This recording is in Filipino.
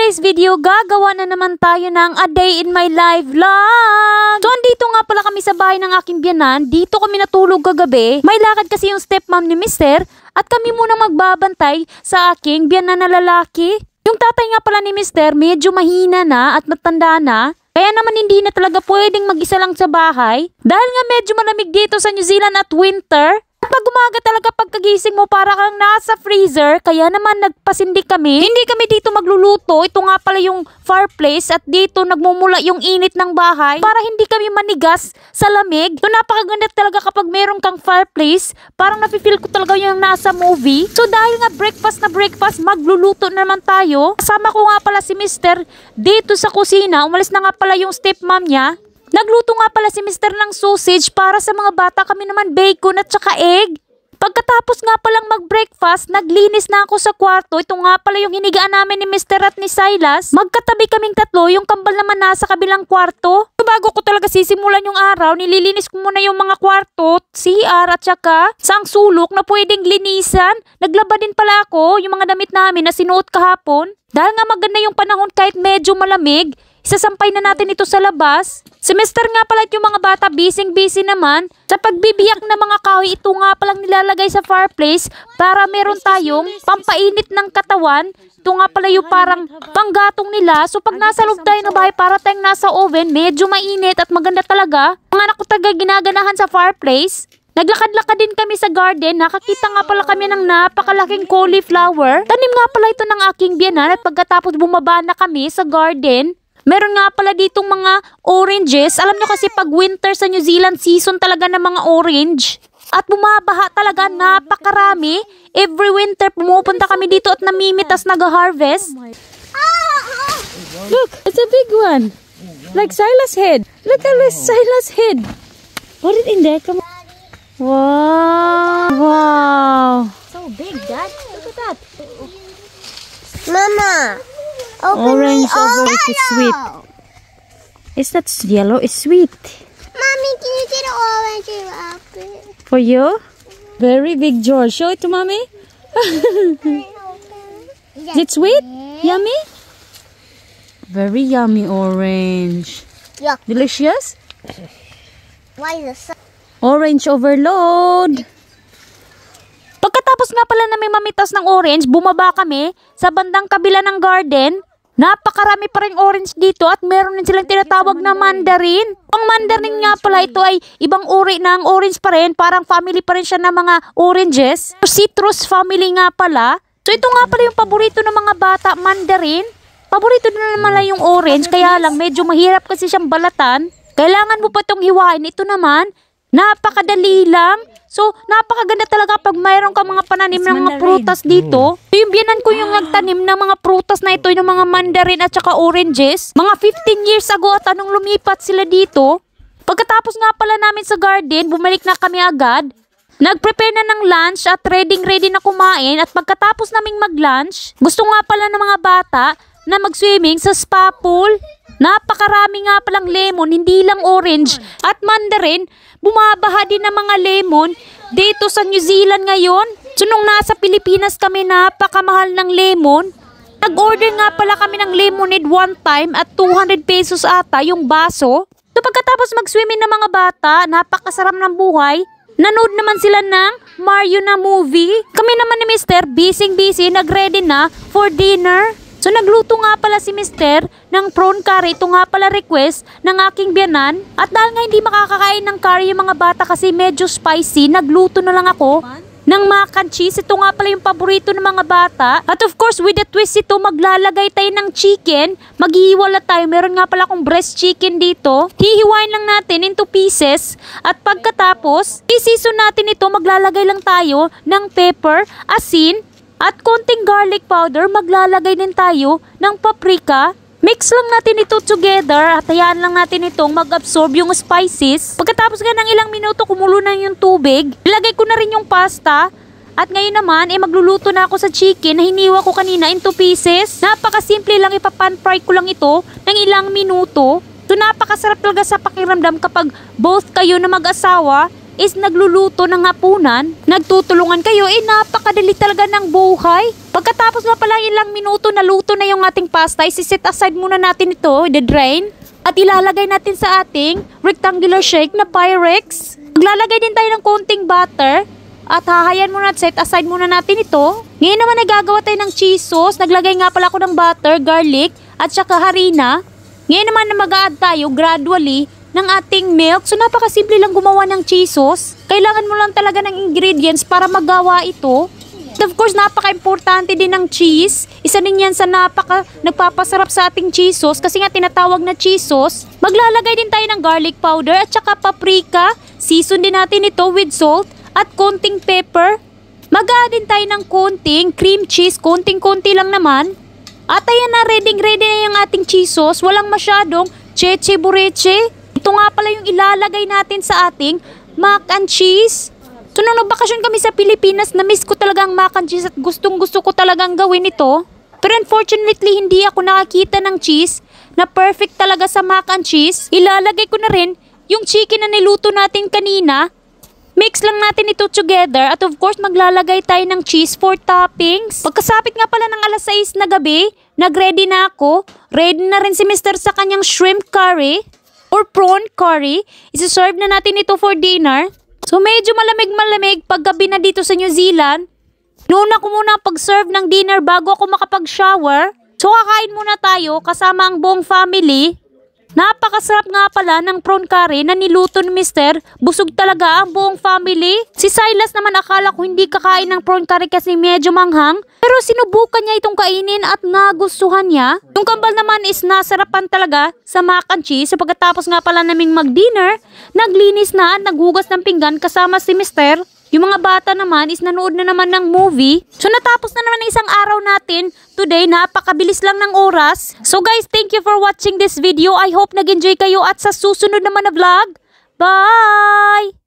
today's video, gagawa na naman tayo ng a day in my life vlog. So, andito nga pala kami sa bahay ng aking biyanan. Dito kami natulog kagabi. May lakad kasi yung stepmom ni Mister at kami muna magbabantay sa aking biyanan na lalaki. Yung tatay nga pala ni Mister, medyo mahina na at matanda na. Kaya naman hindi na talaga pwedeng mag-isa lang sa bahay. Dahil nga medyo malamig dito sa New Zealand at winter. Pag umaga talaga pagkagising mo para kang nasa freezer, kaya naman nagpasindi kami. Hindi kami dito magluluto, ito nga pala yung fireplace at dito nagmumula yung init ng bahay para hindi kami manigas sa lamig. So napakaganda talaga kapag meron kang fireplace, parang nafe-feel ko talaga yung nasa movie. So dahil nga breakfast na breakfast, magluluto na naman tayo. Kasama ko nga pala si Mister dito sa kusina, umalis na nga pala yung stepmom niya. Nagluto nga pala si Mister ng sausage para sa mga bata, kami naman bacon at saka egg. Pagkatapos nga palang mag-breakfast, naglinis na ako sa kwarto. Ito nga pala yung hinigaan namin ni Mister at ni Silas. Magkatabi kaming tatlo, yung kambal naman nasa kabilang kwarto. Bago ko talaga sisimulan yung araw, nililinis ko muna yung mga kwarto, CR at saka saang sulok na pwedeng linisan. Naglaba din pala ako yung mga damit namin na sinuot kahapon. Dahil nga maganda yung panahon kahit medyo malamig, isasampay na natin ito sa labas. Si Mister nga pala at yung mga bata busy naman sa pagbibiyak ng mga kahoy. Ito nga palang nilalagay sa fireplace para meron tayong pampainit ng katawan. Ito nga pala yung parang panggatong nila. So pag nasa loob tayo ng bahay para tayong nasa oven, medyo mainit at maganda talaga. Mga anak ko talaga ginaganahan sa fireplace. Naglakad-lakad din kami sa garden. Nakakita nga pala kami ng napakalaking cauliflower. Tanim nga pala ito ng aking biyanan at pagkatapos bumaba na kami sa garden, meron nga pala ditong mga oranges. Alam nyo kasi pag winter sa New Zealand, season talaga ng mga orange. At bumabaha talaga, napakarami. Every winter pumupunta kami dito at namimitas nag-harvest. Look, it's a big one. Like Silas' head. Look at this Silas' head. Put it in there, come on. Wow. Wow. So big, Dad. Look at that. Mama. Orange over is sweet. Is that yellow? It's sweet. Mommy, can you get an orange apple? For you? Very big jar. Show it to mommy. Is it sweet? Yummy? Very yummy orange. Yeah. Delicious? Why is the sun? Orange overload. Pagkatapos nga pala namin mamitas ng orange, bumaba kami sa bandang kabila ng garden. Napakarami pa rin orange dito at meron din silang tinatawag na mandarin. Ang mandarin nga pala ito ay ibang uri ng orange pa rin. Parang family pa rin siya ng mga oranges. Citrus family nga pala. So ito nga pala yung paborito ng mga bata, mandarin. Paborito din naman lang yung orange, kaya lang medyo mahirap kasi siyang balatan. Kailangan mo pa itong hiwain. Ito naman, napakadali lang. So, napakaganda talaga pag mayroon ka mga pananim ng mga prutas dito. So, yung biyanan ko yung nagtanim ng mga prutas na ito, yung mga mandarin at saka oranges. Mga 15 years ago at anong lumipat sila dito. Pagkatapos nga pala namin sa garden, bumalik na kami agad. Nag-prepare na ng lunch at ready na kumain. At pagkatapos naming mag-lunch, gusto nga pala ng mga bata na mag-swimming sa spa pool. Napakarami nga palang lemon, hindi lang orange at mandarin. Bumabaha din ng mga lemon dito sa New Zealand ngayon. So nung nasa Pilipinas kami, napakamahal ng lemon. Nag-order nga pala kami ng lemonade one time at 200 pesos ata yung baso. So pagkatapos mag-swimming ng mga bata, napakasarap ng buhay. Nanood naman sila ng Mario na movie. Kami naman ni Mister, busy, nag-ready na for dinner. So nagluto nga pala si Mister ng prawn curry. Ito nga pala request ng aking biyanan. At dahil nga hindi makakakain ng curry yung mga bata kasi medyo spicy, nagluto na lang ako ng mac and cheese. Ito nga pala yung paborito ng mga bata. At of course with the twist ito, maglalagay tayo ng chicken. Maghihiwala tayo. Meron nga pala akong breast chicken dito. Hihiwain lang natin into pieces. At pagkatapos, i-season natin ito. Maglalagay lang tayo ng pepper, asin, at konting garlic powder. Maglalagay din tayo ng paprika. Mix lang natin ito together at hayaan lang natin itong mag-absorb yung spices. Pagkatapos nga ng ilang minuto, kumulo na yung tubig. Ilagay ko na rin yung pasta. At ngayon naman, magluluto na ako sa chicken na hiniwa ko kanina into pieces. Napakasimple lang, ipapan fry ko lang ito ng ilang minuto. So napakasarap talaga sa pakiramdam kapag both kayo na mag-asawa is nagluluto ng hapunan, nagtutulungan kayo, napakadali talaga ng buhay. Pagkatapos nga pala ilang minuto naluto na yung ating pasta, isi-set aside muna natin ito, i-drain, at ilalagay natin sa ating rectangular shake na Pyrex. Maglalagay din tayo ng konting butter at hahayan muna at set aside muna natin ito. Ngayon naman nagagawa tayo ng cheese sauce. Naglagay nga pala ako ng butter, garlic at saka harina. Ngayon naman na mag-a-add tayo gradually ng ating milk. So napakasimple lang gumawa ng cheese sauce. Kailangan mo lang talaga ng ingredients para magawa ito. Of course, napaka-importante din ng cheese. Isa din yan sa nagpapasarap sa ating cheese sauce kasi nga tinatawag na cheese sauce. Maglalagay din tayo ng garlic powder at saka paprika. Season din natin ito with salt at konting pepper. Mag-a-add din tayo ng konting cream cheese, konting-konti lang naman. At ayan na, ready na yung ating cheese sauce. Walang masyadong cheche-bureche. Ito nga pala yung ilalagay natin sa ating mac and cheese. So nung nagbakasyon kami sa Pilipinas, na-miss ko talaga ang mac and cheese at gustong-gusto ko talagang gawin ito. Pero unfortunately, hindi ako nakakita ng cheese na perfect talaga sa mac and cheese. Ilalagay ko na rin yung chicken na niluto natin kanina. Mix lang natin ito together at of course maglalagay tayo ng cheese for toppings. Pagkasapit nga pala ng alas 6 na gabi, nag-ready na ako. Ready na rin si Mr. sa kanyang shrimp curry or prawn curry. Isa-serve na natin ito for dinner. So medyo malamig-malamig paggabi na dito sa New Zealand. Noon ako muna pag-serve ng dinner bago ako makapag-shower. So kakain muna tayo kasama ang buong family. Napakasarap nga pala ng prawn curry na niluto ni Mr. Busog talaga ang buong family. Si Silas naman akala ko hindi kakain ng prawn curry kasi medyo manghang. Pero sinubukan niya itong kainin at nagustuhan niya. Yung kambal naman is nasarapan talaga sa mac and cheese. So pagkatapos nga pala naming mag-dinner, naglinis na at naghugas ng pinggan kasama si Mr. Yung mga bata naman is nanood na naman ng movie. So natapos na naman isang araw natin. Today, napakabilis lang ng oras. So guys, thank you for watching this video. I hope nag-enjoy kayo at sa susunod naman na vlog. Bye!